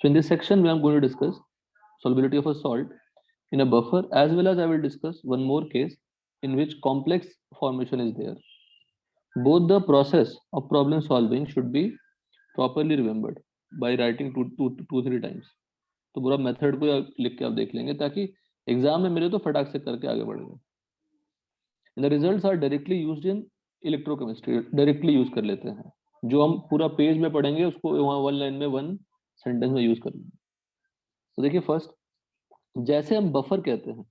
So in this section, we are going to discuss solubility of a salt in a buffer, as well as I will discuss one more case in which complex formation is there. Both the process of problem solving should be properly remembered by writing two three times. तो पूरा method को लिख के आप देख लेंगे ताकि exam में मिले तो फटाक से करके आगे बढ़ गए. The results are directly used in electrochemistry. Directly use कर लेते हैं. जो हम पूरा पेज में पढ़ेंगे उसको वहाँ वन लाइन में वन सेंटेंस में यूज कर लेंगे. तो देखिए फर्स्ट, जैसे हम बफर कहते हैं,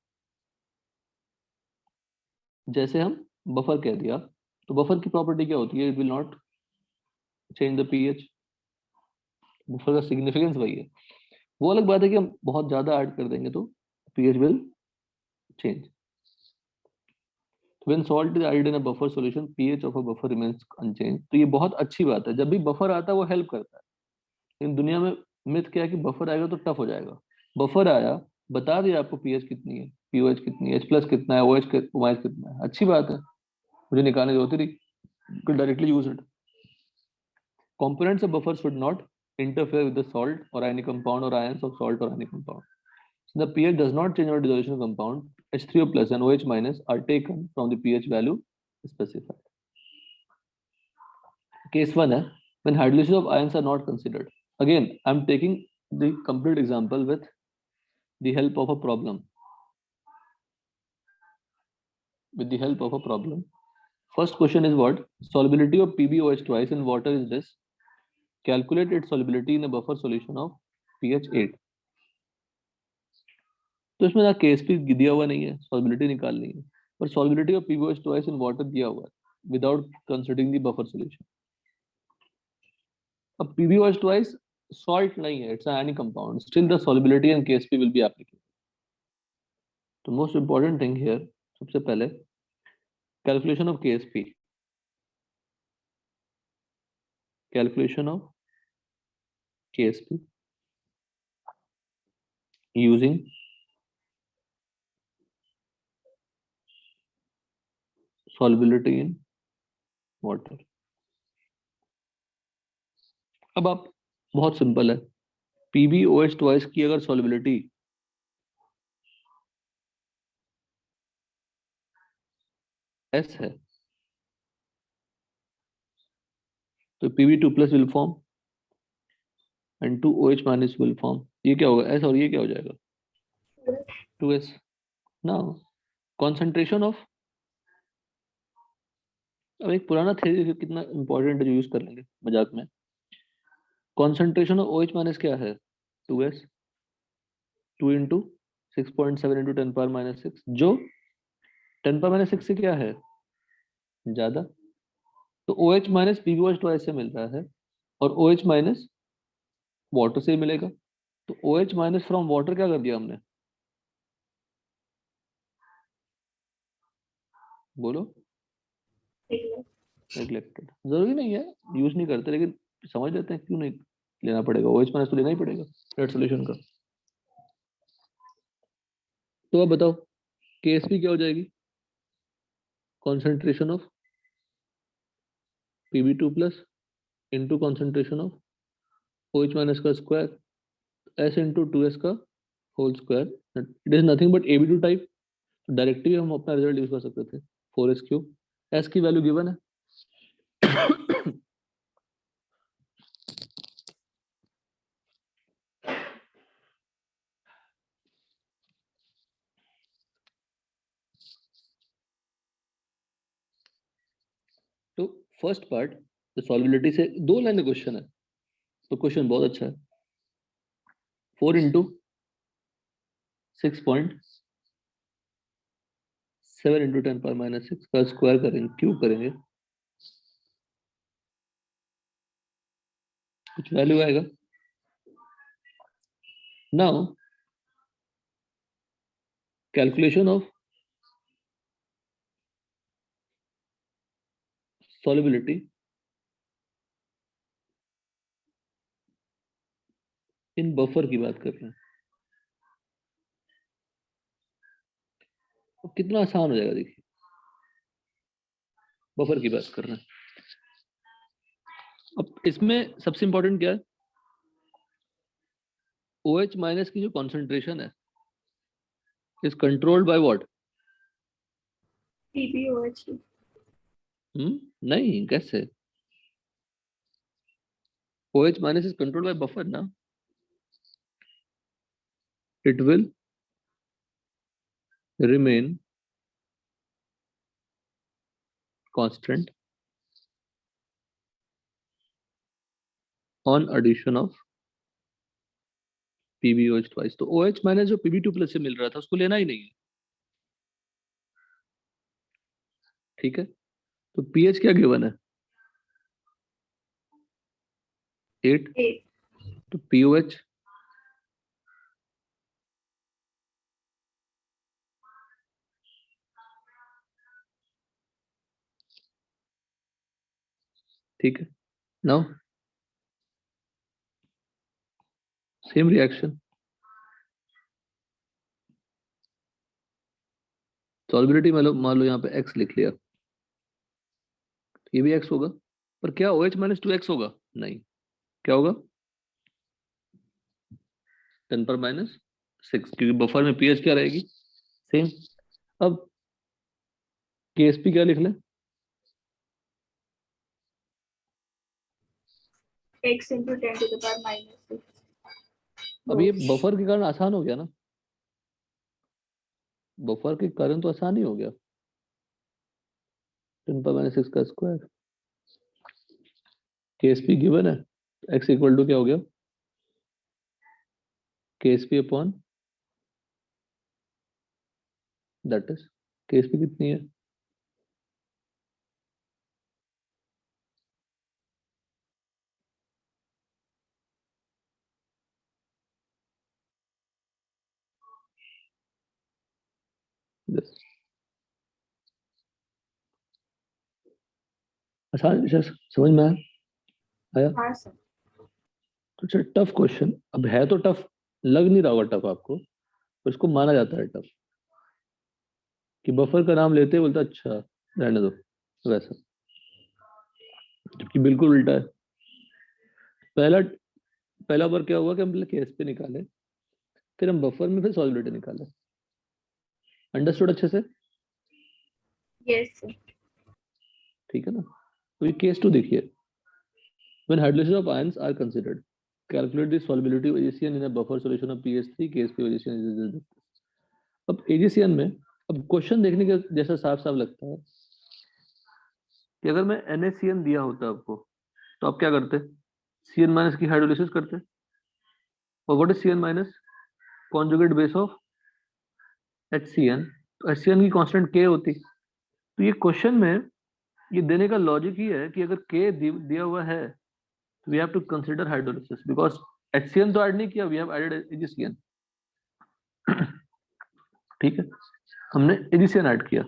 जैसे हम बफर कह दिया तो बफर की प्रॉपर्टी क्या होती है? It will not change the pH. Buffer का सिग्निफिकेंस वही है. वो अलग बात है कि हम बहुत ज्यादा ऐड कर देंगे तो pH will change. When salt is added in a buffer solution, pH of a buffer remains unchanged. तो ये बहुत अच्छी बात है. जब भी बफर आता है वो हेल्प करता है. लेकिन दुनिया में मिथ क्या है कि बफर आएगा तो टफ हो जाएगा. बफर आया, बता दिया आपको पीएच कितनी है, पीओएच कितनी है, एच प्लस कितना है, ओएच ओएच कितना है. अच्छी बात है, मुझे निकालने की जरूरत नहीं, directly use it. Components of buffer should not interfere with the salt or ionic compound or ions of salt or ionic compound. So the pH does not change on dissolution of compound. H3O plus and OH minus are taken from the pH value specified. Case 1 है when hydrolysis of ions are not considered. Again, I am taking the complete example with the help of a problem. With the help of a problem. First question is what? Solubility of PbOH twice in water is this. Calculate its solubility in a buffer solution of pH 8. तो इसमें ना Ksp दिया हुआ नहीं है, solubility निकालनी है, पर solubility of PbOH twice in water दिया हुआ है without considering the buffer solution. अब पीबीओएच ट्वाइस सॉल्ट नहीं है, it's any compound, still the solubility and Ksp will be applicable. तो मोस्ट इंपॉर्टेंट थिंग हियर, सबसे पहले calculation of Ksp. Calculation of Ksp using solubility in water. अब आप बहुत simple है, PbOH ट्वाइस की अगर solubility S है तो Pb2 plus will form and 2OH minus will form. ये क्या होगा? S और ये क्या हो जाएगा? 2S. Now concentration of, अब एक पुराना थ्योरी कितना इंपॉर्टेंट है जो यूज कर लेंगे मजाक में. कॉन्सेंट्रेशन ऑफ OH माइनस क्या है? 2S. 2 into 6.7 into 10 power minus 6, जो 10 पावर माइनस 6 से क्या है? ज्यादा. तो OH माइनस PbOH ट्वाइस से मिल रहा है और OH माइनस वाटर से ही मिलेगा. तो OH माइनस फ्रॉम वाटर क्या कर दिया हमने? बोलो. नेग्लेक्टेड. जरूरी नहीं है, यूज नहीं करते, लेकिन समझ लेते हैं क्यों नहीं लेना पड़ेगा. OH माइनस तो लेना ही पड़ेगा रेड सॉल्यूशन का. तो अब बताओ केएसपी क्या हो जाएगी? Concentration of Pb2 plus into concentration of OH minus का स्क्वायर, S इंटू 2S का whole square. It is nothing but Ab2 type. Directly हम अपना रिजल्ट यूज कर सकते थे, 4S क्यूब. S की वैल्यू गिवन है. तो फर्स्ट पार्ट सॉल्युबिलिटी से 2 लाइन क्वेश्चन है, तो क्वेश्चन बहुत अच्छा है. 4 इंटू 6.7 इंटू 10 पावर माइनस 6 का स्क्वायर करेंगे, क्यूब करेंगे, कुछ वैल्यू आएगा. Now calculation of solubility in buffer की बात कर रहे हैं. तो कितना आसान हो जाएगा देखिए, बफर की बात कर रहे हैं. अब इसमें सबसे इंपॉर्टेंट क्या है? OH माइनस की जो कॉन्सेंट्रेशन है is controlled by what? PbOH. नहीं, कैसे? OH minus is controlled by buffer ना. It will remain constant on addition of PbOH twice. तो OH minus जो Pb2 plus से मिल रहा था उसको लेना ही नहीं है, ठीक है? तो pH क्या गिवन है? 8. 8. तो POH ठीक है. Now same reaction. Solubility मान लो यहाँ पे x लिख लिया, ये भी x होगा, पर क्या OH minus 2x होगा? नहीं. क्या होगा? 10 पर माइनस 6, क्योंकि बफर में pH क्या रहेगी? सेम. अब KSP क्या लिख लें? X into 10 to the power minus 6. अब ये बफर के कारण आसान हो गया ना, बफर के कारण तो आसान ही हो गया. 10 पर माइनस 6 का स्क्वायर. KSP गिवन है, x इक्वल टू क्या हो गया? KSP upon that is, KSP कितनी है? Yes. आसान, समझ में आया? हाँ सर. तो चल, टफ क्वेश्चन अब है तो टफ लग नहीं रहा होगा टफ आपको, पर इसको माना जाता है टफ, कि बफर का नाम लेते बोलता अच्छा रहने दो वैसा, जबकि बिल्कुल उल्टा है. पहला पहला बार क्या हुआ कि हम पहले KSP निकाले, फिर हम बफर में फिर सॉल्युबिलिटी निकाले. अंडरस्टूड अच्छे से? Yes sir. ठीक है ना. तो ये केस 2 देखिए. When hydrolysis of ions are considered, calculate the solubility of AgCN in a buffer solution of pH3, KSP AgCN is. अब AgCN में अब क्वेश्चन देखने के जैसा साफ साफ लगता है कि अगर मैं NaCN दिया होता आपको तो आप क्या करते? CN माइनस की हाइड्रोलिसिस करते. और what is CN minus? Conjugate base of HCN. तो HCN की कांस्टेंट K होती. तो ये क्वेश्चन में ये देने का लॉजिक ही है कि अगर K दिया हुआ है we have to consider hydrolysis because HCN तो ऐड नहीं किया, we have added AgCN. ठीक है, हमने AgCN ऐड किया.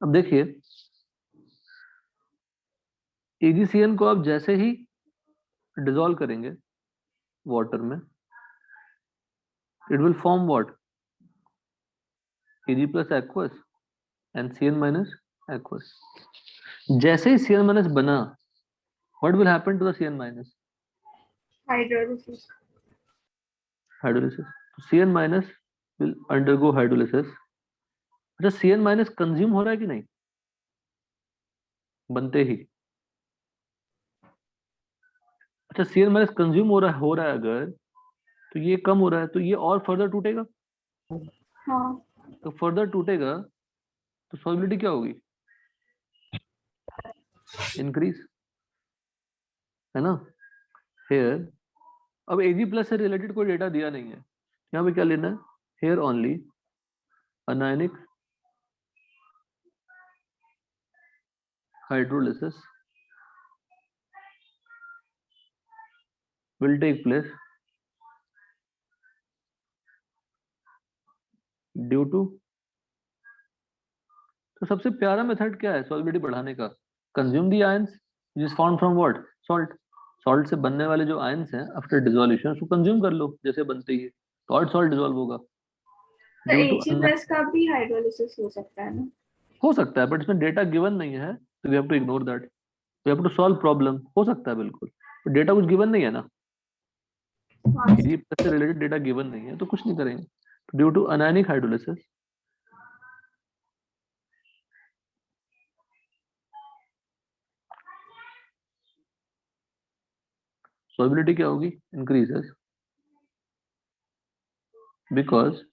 अब देखिए AgCN को आप जैसे ही डिसॉल्व करेंगे वाटर में, it will form what? Ag plus aqueous and CN minus aqueous. जैसे ही CN minus बना, what will happen to the CN minus? Hydrolysis. Hydrolysis. CN minus will undergo hydrolysis. अच्छा, CN minus कंज्यूम हो रहा है कि नहीं बनते ही? अच्छा, CN minus कंज्यूम हो रहा है अगर, तो ये कम हो रहा है तो ये और फर्दर टूटेगा. हाँ. तो फर्दर टूटेगा तो सॉल्युबिलिटी क्या होगी? इंक्रीज, है ना. हेयर अब Ag प्लस से रिलेटेड कोई डेटा दिया नहीं है, यहाँ पे क्या लेना है? Here only anionic hydrolysis will take place due to. तो सबसे प्यारा मेथड क्या है सॉल्युबिलिटी बढ़ाने का? Consume the ions which is found from what? Salt. Salt से बनने वाले जो आयंस हैं आफ्टर डिसोल्यूशन उसको कंज्यूम कर लो जैसे बनते ही, तो और सॉल्ट डिसॉल्व होगा. तो ड्यू टू Ag+ का भी हाइड्रोलिसिस हो सकता है ना? हो सकता है, बट इसमें डेटा गिवन नहीं है, तो we have to ignore that. We have to solve problem, हो सकता है बिल्कुल, डेटा कुछ गिवन नहीं है ना, हाँ ये से रिलेटेड डेटा गिवन नहीं है तो कुछ नहीं करेंगे। Due to anionic hydrolysis solubility क्या होगी, increases, because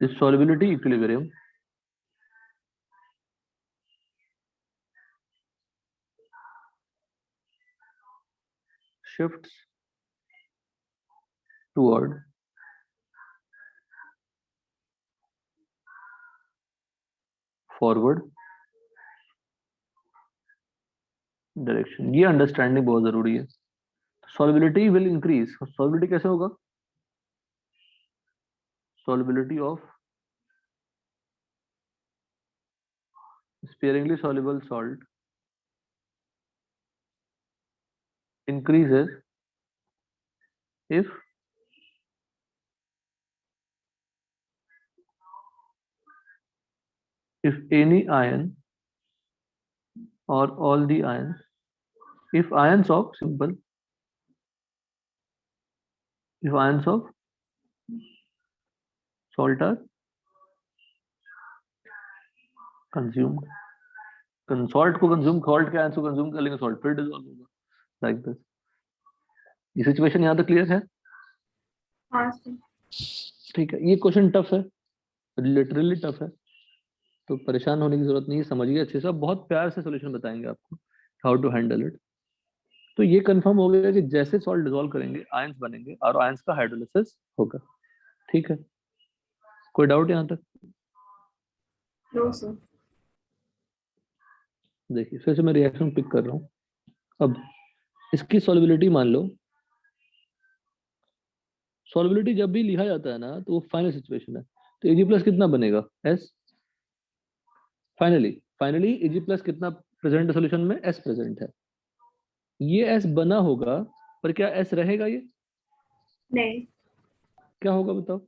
the solubility equilibrium shifts toward forward direction. ये अंडरस्टैंडिंग बहुत जरूरी है। सॉल्युबिलिटी विल इंक्रीज, सॉल्युबिलिटी कैसे होगा, solubility of sparingly soluble salt increases if any ion or all the ions, if ions of simple, if ions of salt are consumed, salt को consume, salt के ions को consume कर लेंगे, salt फिर dissolve होगा, like this. ये situation यहाँ तक क्लियर है? हाँ सर। ठीक है, ये क्वेश्चन टफ है, लिटरली टफ है, तो परेशान होने की जरूरत नहीं है, समझिए अच्छे से, बहुत प्यार से सॉल्यूशन बताएंगे आपको, हाउ टू हैंडल इट। तो ये कंफर्म हो गया कि जैसे सॉल्ट डिसॉल्व करेंगे आयंस बनेंगे और आयंस का हाइड्रोलिसिस होगा। ठीक है, कोई डाउट यहाँ तक? No sir. देखिए फिर से मैं रिएक्शन पिक कर रहा हूँ। अब इसकी सॉल्युबिलिटी मान लो, सॉल्युबिलिटी जब भी लिखा जाता है ना तो वो फाइनल सिचुएशन है, तो Ag प्लस कितना बनेगा, S finally, finally Ag plus कितना प्रेजेंट सॉल्यूशन में, S प्रेजेंट है, ये S बना होगा, पर क्या S रहेगा, ये नहीं, क्या होगा बताओ,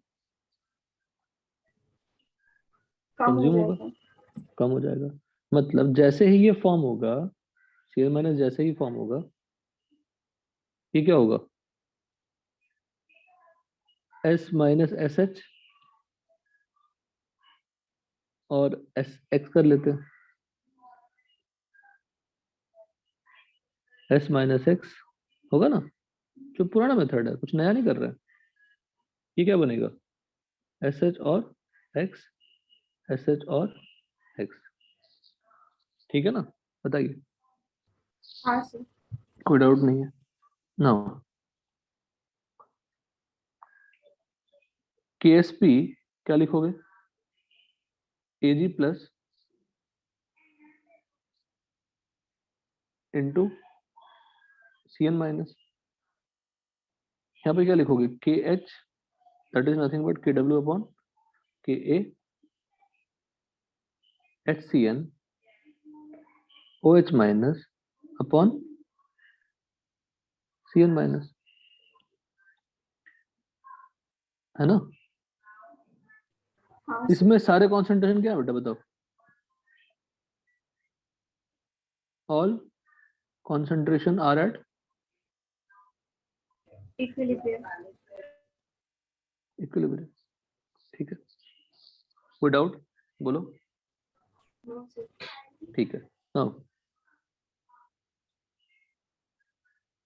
कम हो कंज्यूम होगा, जाएगा। कम हो जाएगा। मतलब जैसे ही ये फॉर्म होगा, Cl माइनस जैसे ही फॉर्म होगा, ये क्या होगा, S माइनस एस एच और एस एक्स कर लेते हैं, S माइनस एक्स होगा ना, जो पुराना मेथड है, कुछ नया नहीं कर रहे हैं। ये क्या बनेगा, एस एच और एक्स, एस एच और एक्स, ठीक है ना, बताइए, हाँ सर। कोई डाउट नहीं है ना? KSP क्या लिखोगे, Ag plus into Cn minus, यहाँ पे क्या लिखोगे, KH that is nothing but KW upon KA HCN OH minus upon Cn minus, है ना? हाँ सर। इसमें सारे कॉन्सेंट्रेशन क्या है बेटा बताओ, all concentration are at equilibrium. Equilibrium, ठीक है, कोई डाउट बोलो, नो सर। ठीक है। नाउ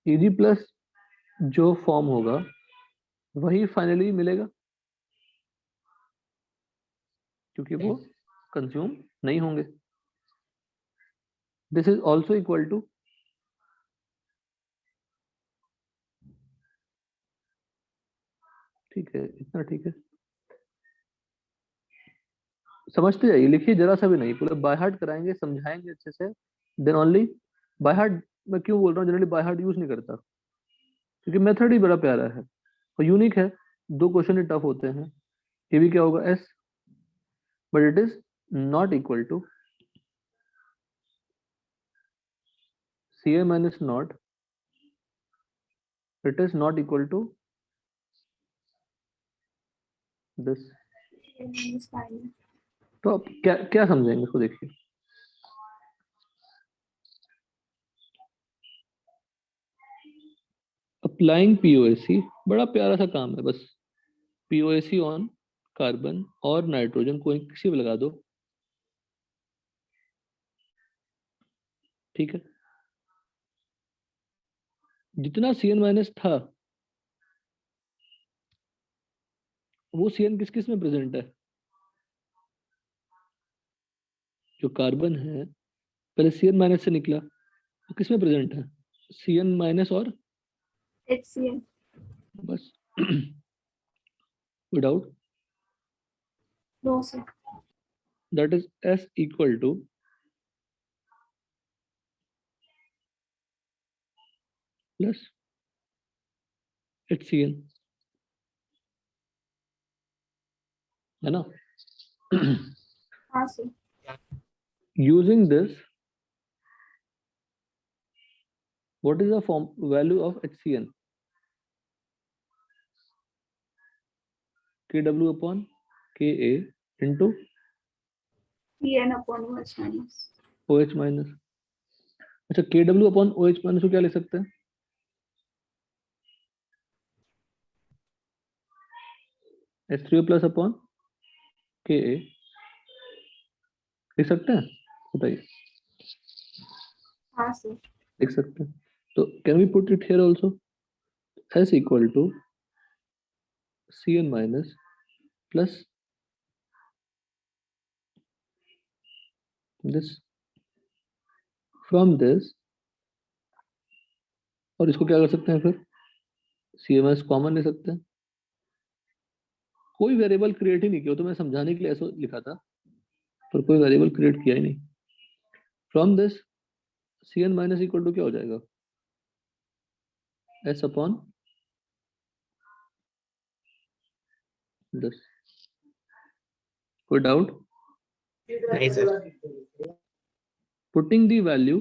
Ag प्लस जो फॉर्म होगा वही फाइनली मिलेगा, क्योंकि वो कंज्यूम नहीं होंगे। This is also equal to, ठीक है, इतना ठीक है, समझते जाइए, लिखिए जरा सा भी नहीं, पूरा बाय हार्ट कराएंगे, समझाएंगे अच्छे से, देन ओनली बाय हार्ट। मैं क्यों बोल रहा हूँ जनरली बाय हार्ट यूज नहीं करता, क्योंकि मेथड ही बड़ा प्यारा है और यूनिक है, दो क्वेश्चन ही टफ होते हैं। ये भी क्या होगा, S, but it is not equal to Ca minus not, it is not equal to this, minus 5. तो आप क्या क्या समझेंगे इसको, देखिए। अप्लाइंग पीओएसी बड़ा प्यारा सा काम है, बस पीओएसी ऑन कार्बन और नाइट्रोजन को किसी पे लगा दो, ठीक है। जितना सीएन माइनस था वो सीएन किस किस में प्रेजेंट है? जो कार्बन है पहले सीएन माइनस से निकला, तो किस में प्रेजेंट है? सीएन माइनस और HCl. बस। Without No, sir. that is S equal to plus HCl, है ना? हाँ sir. Using this, what is the form value of HCl? Kw upon Ka into Cn upon OH minus. OH minus। अच्छा, Kw upon OH minus को क्या लिख सकते हैं? H3O plus upon Ka लिख सकते हैं? बताइए। हाँ sir. लिख सकते हैं। तो can we put it here also? S equal to Cn minus plus this from this, और इसको क्या कर सकते हैं फिर? CMS कॉमन ले सकते हैं। कोई वेरिएबल क्रिएट ही नहीं किया, तो मैं समझाने के लिए ऐसा लिखा था, पर कोई वेरिएबल क्रिएट किया ही नहीं। From this Cn minus equal to क्या हो जाएगा? S upon this. कोई डाउट? नहीं sir. Putting the value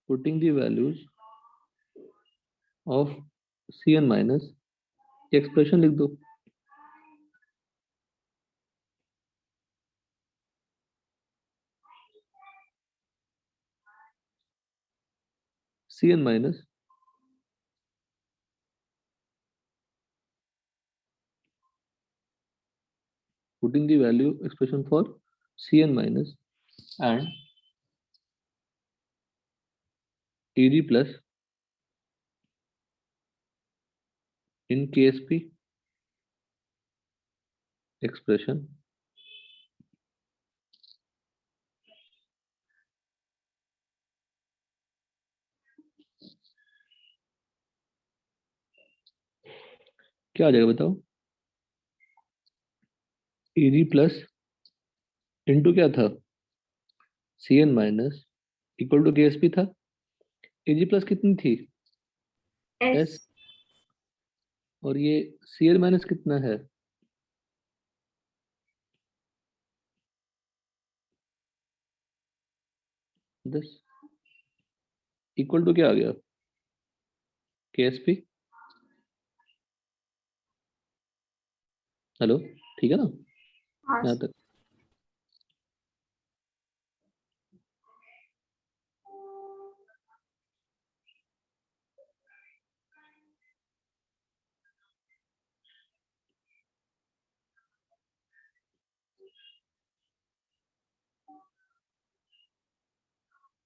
putting the values of Cn minus, expression लिख दो। Cn minus putting the value expression for Cn minus and Ed plus in KSP expression क्या आ जाएगा बताओ? Ed प्लस इंटू क्या था? Cn minus equal to KSP था। Eg plus कितनी थी? S. और ये Cn माइनस कितना है? दस इक्वल टू क्या आ गया? KSP। हेलो, ठीक है ना हाँ यहाँ sir. तक?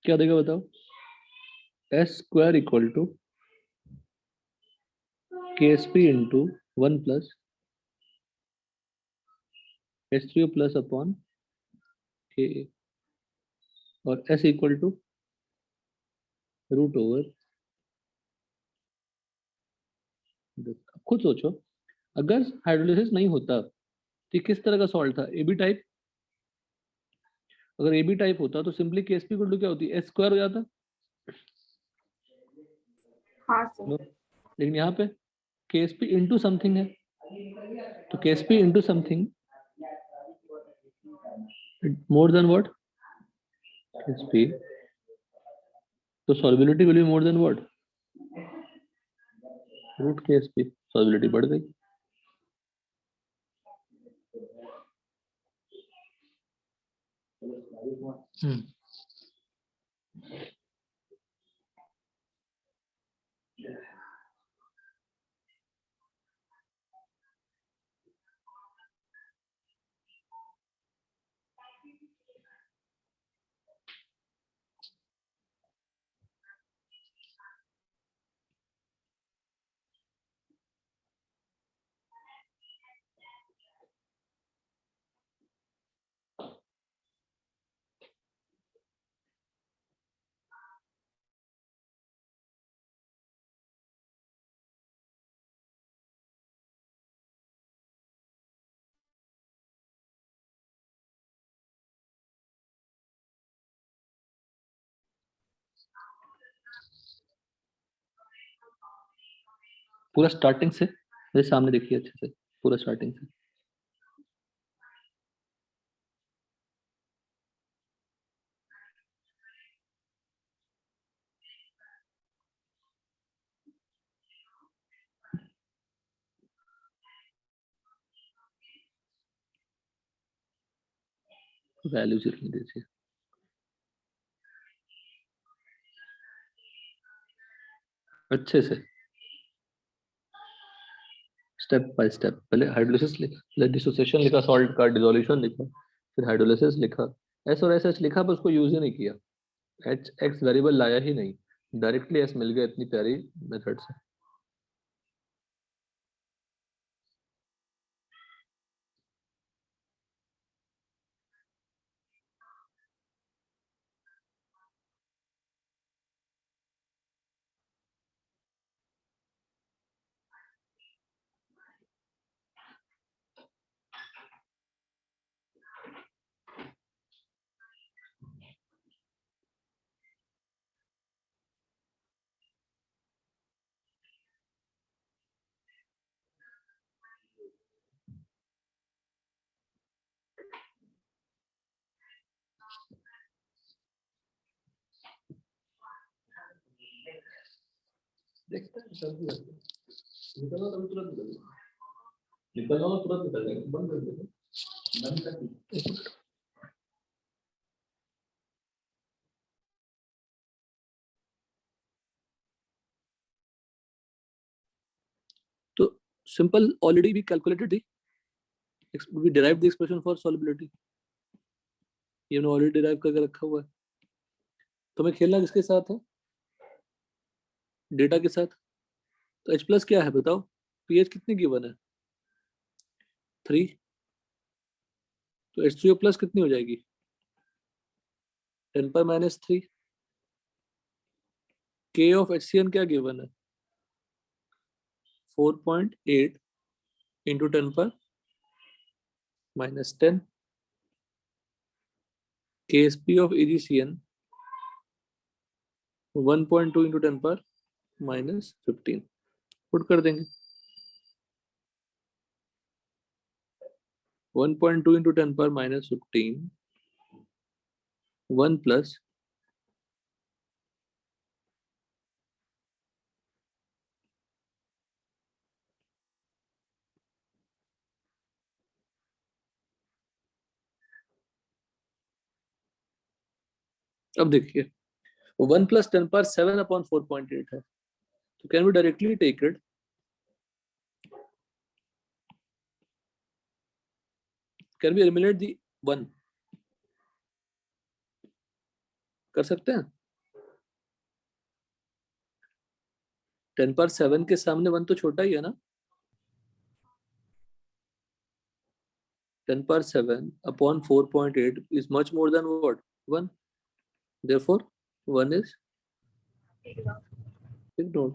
क्या देगा बताओ? S square equal to KSP into 1 plus H3O plus upon Ka, और S equal to root over. खुद सोचो, अगर हाइड्रोलिसिस नहीं होता तो ये किस तरह का सॉल्ट था? AB type. अगर एबी टाइप होता तो सिंपली केएसपी इक्वल टू क्या होती? एस स्क्वायर हो जाता। हाँ sir. नो, लेकिन यहाँ पे केएसपी इंटू समथिंग है, तो Ksp into something more than what? Ksp, तो solubility will be more than what? Root KSP solubility बढ़ गई। पूरा स्टार्टिंग से मेरे सामने देखिए अच्छे से, पूरा स्टार्टिंग से। वैल्यूज लिख दीजिए अच्छे से, स्टेप बाय स्टेप। पहले हाइड्रोलिसिस लिखा, पहले डिसोसिएशन लिखा, सॉल्ट का डिसोल्यूशन लिखा, फिर हाइड्रोलिसिस लिखा, एस और एस एच लिखा, पर उसको यूज ही नहीं किया। एच एक्स वेरिएबल लाया ही नहीं, डायरेक्टली एस मिल गया इतनी प्यारी मेथड से। देखते हैं जल्दी निकलना, तभी तुरंत निकलना तुरंत निकल जाएगा। बंद कर देते, बंद कर दीजिए। तो सिंपल ऑलरेडी भी कैलकुलेटेड थी, we derived the expression for solubility, ये हमने ऑलरेडी डिराइव करके रखा हुआ है। तो हमें खेलना किसके साथ है? डेटा के साथ। तो H प्लस क्या है बताओ, पीएच कितनी गिवन है? 3। तो H3O प्लस कितनी हो जाएगी? 10 पर -3। K ऑफ HCN क्या गिवन है? 4.8 इंटू 10 पर -10। KSP ऑफ EGCN 1.2 इंटू 10 पर -15। पुट कर देंगे 1.2 इंटू 10 पर -15 1 प्लस अब देखिए 1 प्लस 10 पर 7 अपॉन 4.8 है, तो can we directly take it, can we eliminate the 1? कर सकते हैं। 10 पर 7 के सामने 1 तो छोटा ही है ना। 10 पर 7 upon 4.8 is much more than what? 1. Therefore 1 is ignored.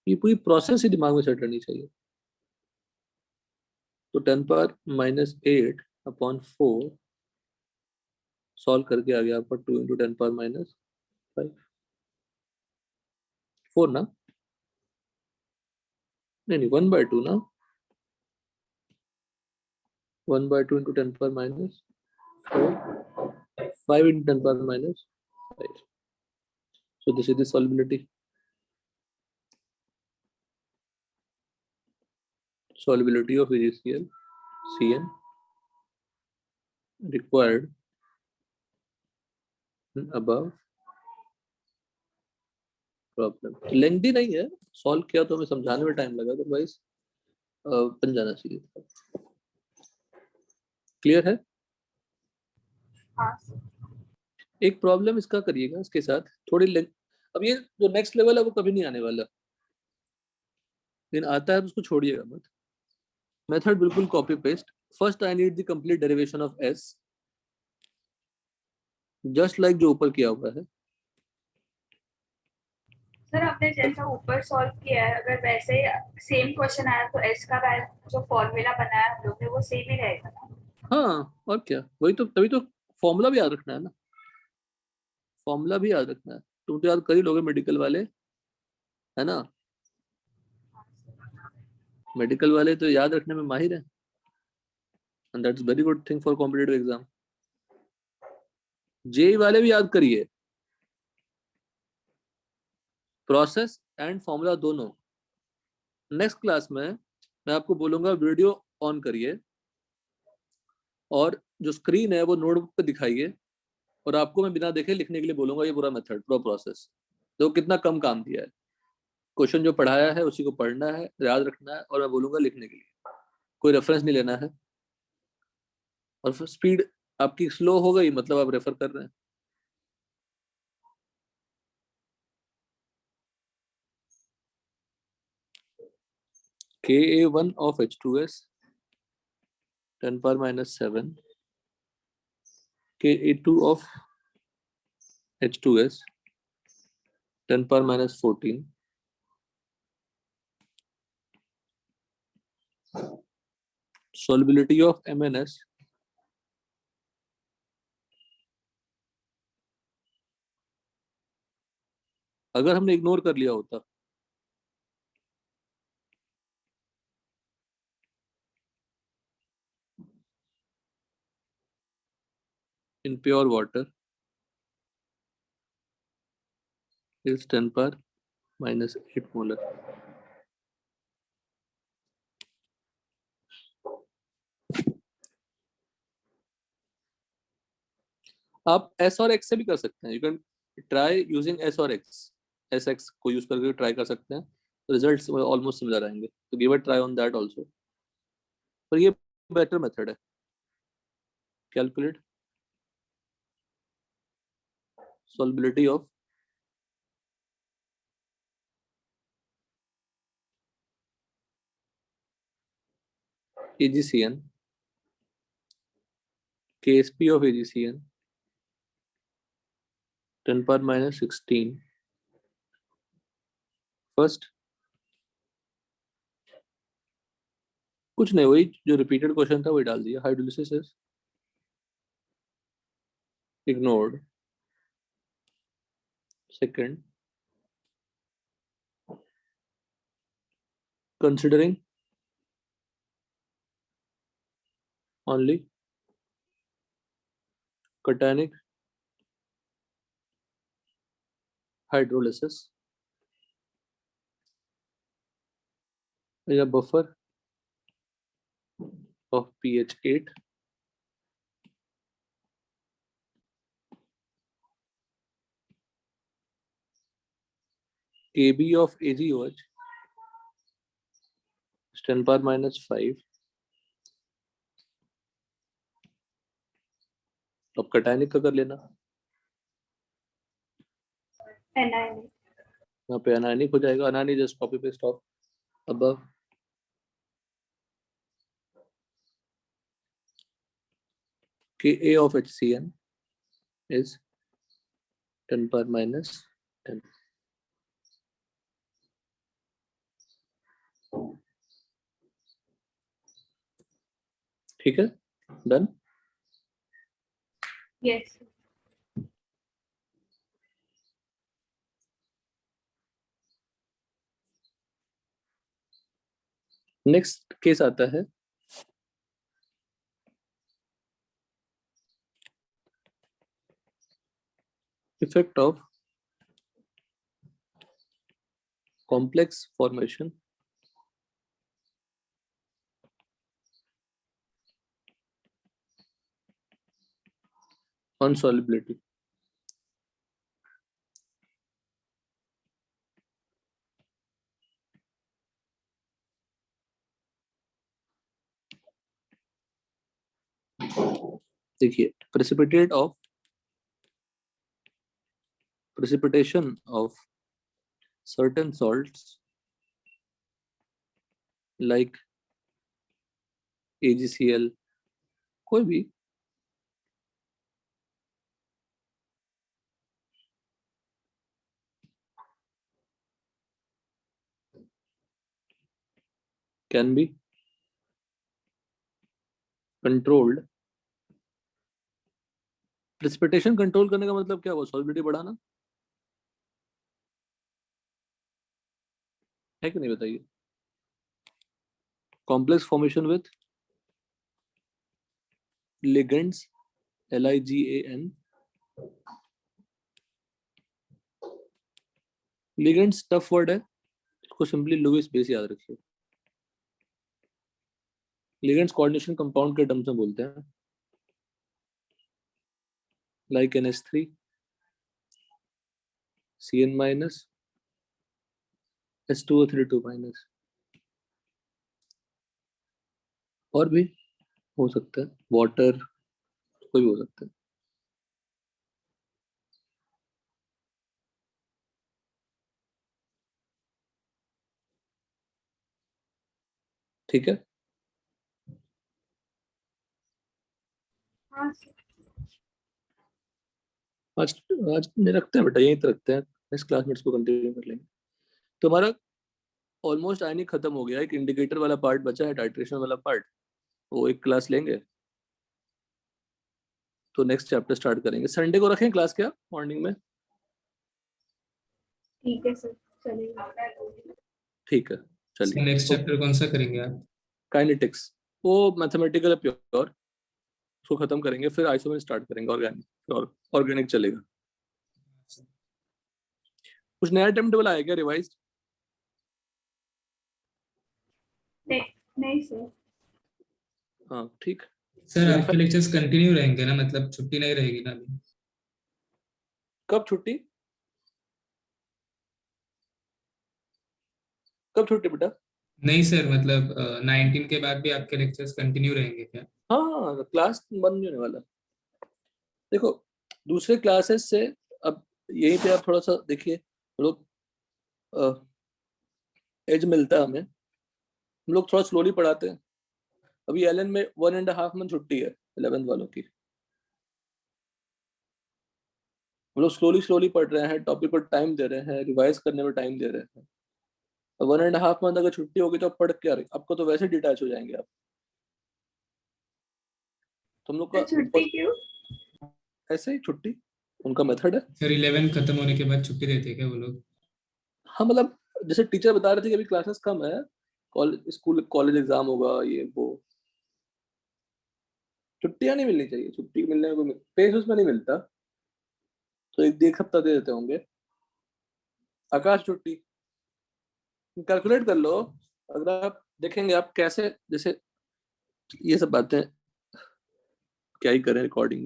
ये पूरी प्रोसेस ही दिमाग में सेट रहनी चाहिए। तो 10 पर -8 अपॉन 4 सॉल्व करके आ गया आपका 2 इंटू 10 पर -5 4 ना, नहीं 1/2 ना, 1/2 इंटू 10 पर -4 5 इंटू 10 पर -5। So this is the solubility. solubility of AgCl CN required in above problem. Lengthy नहीं है, सॉल्व किया तो हमें समझाने में टाइम लगा, अदरवाइज बन जाना चाहिए था। क्लियर है? हाँ सर। एक प्रॉब्लम इसका करिएगा इसके साथ थोड़ी लेंथ। अब ये जो नेक्स्ट लेवल है वो कभी नहीं आने वाला, लेकिन आता है तो उसको छोड़िएगा मत। मेथड बिल्कुल copy paste. First I need the complete derivation of S, just like जो ऊपर किया हुआ है। सर आपने जैसा ऊपर सॉल्व किया है, अगर वैसे सेम क्वेश्चन आया तो एस का जो फॉर्मूला बनाया हम लोग ने वो सेम ही रहेगा ना? हाँ और क्या, वही तो, तभी तो फॉर्मूला भी याद रखना है ना, फॉर्मूला भी याद रखना है। तुम तो याद कर ही लोगे मेडिकल वाले, है ना? मेडिकल वाले तो याद रखने में माहिर है, and that's very good thing for competitive exam. JEE वाले भी याद करिए, प्रोसेस एंड फॉर्मूला दोनों। नेक्स्ट क्लास में मैं आपको बोलूंगा वीडियो ऑन करिए और जो स्क्रीन है वो नोटबुक पे दिखाइए, और आपको मैं बिना देखे लिखने के लिए बोलूंगा ये पूरा मेथड, पूरा प्रोसेस। तो कितना कम काम दिया है, क्वेश्चन जो पढ़ाया है उसी को पढ़ना है, याद रखना है, और मैं बोलूंगा लिखने के लिए, कोई रेफरेंस नहीं लेना है। और फिर स्पीड आपकी स्लो हो गई मतलब आप रेफर कर रहे हैं। Ka1 of H2S 10 power minus 7, Ka2 of H2S 10 power minus 14, solubility of MnS अगर हमने इग्नोर कर लिया होता in pure water is 10 power minus 8 molar. आप S और X से भी कर सकते हैं, you can try using S और X, एस एक्स को यूज करके ट्राई कर सकते हैं, रिजल्ट्स ऑलमोस्ट सिमिलर आएंगे, तो give a try on that also. पर ये बेटर मेथड है। Calculate solubility of AgCN, Ksp of AgCN 10 power minus 16, first कुछ नहीं, वही जो रिपीटेड क्वेश्चन था वही डाल दिया। Hydrolysis is ignored. Second, considering only cationic hydrolysis in a buffer of pH 8, Kb of AgOH is 10 power minus 5. अब cationic का कर लेना, एनआईवी यहाँ पे अनायनिक हो जाएगा। Anionic just copy paste of above. Ka of HCN is 10 power minus 10. ठीक है, डन। यस। नेक्स्ट केस आता है effect of complex formation on solubility. देखिए, precipitation of certain salts like AgCl, कोई भी can be controlled. Precipitation control करने का मतलब क्या हुआ? सॉल्युबिलिटी बढ़ाना है कि नहीं, बताइए? Complex formation with ligands, LIGAN. ligands tough word है, इसको सिंपली लुईस बेस याद रखिए. ligands कोऑर्डिनेशन कंपाउंड के टर्म्स में बोलते हैं, like NH3, CN-, H2O3 2-. और भी हो सकता है, वाटर, कोई भी हो सकता है. ठीक है. हाँ आज आज नहीं रखते हैं बेटा, यहीं तक रखते हैं, नेक्स्ट क्लासमेट्स को कंटिन्यू कर लेंगे. तो हमारा ऑलमोस्ट आयनिक खत्म हो गया. एक इंडिकेटर वाला पार्ट बचा है, टाइट्रेशन वाला पार्ट, वो एक क्लास लेंगे तो नेक्स्ट चैप्टर स्टार्ट करेंगे. संडे को रखें क्लास क्या मॉर्निंग में? ठीक है सर, चलेगा. ठीक है, चलिए. नेक्स्ट चैप्टर कौन सा करेंगे आप? काइनेटिक्स, वो मैथमेटिकल है प्योर, उसको खत्म करेंगे, फिर आइसोमेर स्टार्ट करेंगे. ऑर्गेनिक और ऑर्गेनिक चलेगा. कुछ नया टाइम टेबल आया क्या रिवाइज्ड? नहीं सर. हाँ ठीक. सर आपके लेक्चर्स कंटिन्यू रहेंगे ना, मतलब छुट्टी नहीं रहेगी ना अभी? कब छुट्टी? कब छुट्टी बेटा? नहीं सर, मतलब 19 के बाद भी आपके लेक्चर्स कंटिन्यू रहेंगे क्या? हाँ, क्लास बंद नहीं होने वाला. देखो, दूसरे क्लासेस से अब यहीं पे आप थोड़ा सा देखिए, लोग एज मिलता है हमें, हम लोग थोड़ा स्लोली पढ़ाते हैं. अभी एलन में 1.5 मंथ छुट्टी है 11th वालों की. हम लोग स्लोली पढ़ रहे हैं, टॉपिक पर टाइम दे रहे हैं, रिवाइज करने में टाइम दे रहे हैं. 1.5 मंथ अगर छुट्टी होगी तो आप पढ़ क्या रहे? आपको तो वैसे डिटैच हो जाएंगे आप. तुम लोग का छुट्टी क्यों? ऐसे ही छुट्टी उनका मेथड है. सर 11 खत्म होने के बाद छुट्टी देते हैं क्या वो लोग? हाँ, मतलब जैसे टीचर बता रहे थे कि अभी क्लासेस कम है, स्कूल कॉलेज एग्जाम होगा, ये वो, छुट्टियां नहीं मिलनी चाहिए. छुट्टी मिलने में कोई पेस उसमें नहीं मिलता, तो एक हफ्ता दे देते होंगे. आकाश छुट्टी कैलकुलेट कर लो. अगर आप देखेंगे आप कैसे, जैसे ये सब बातें क्या ही करें रिकॉर्डिंग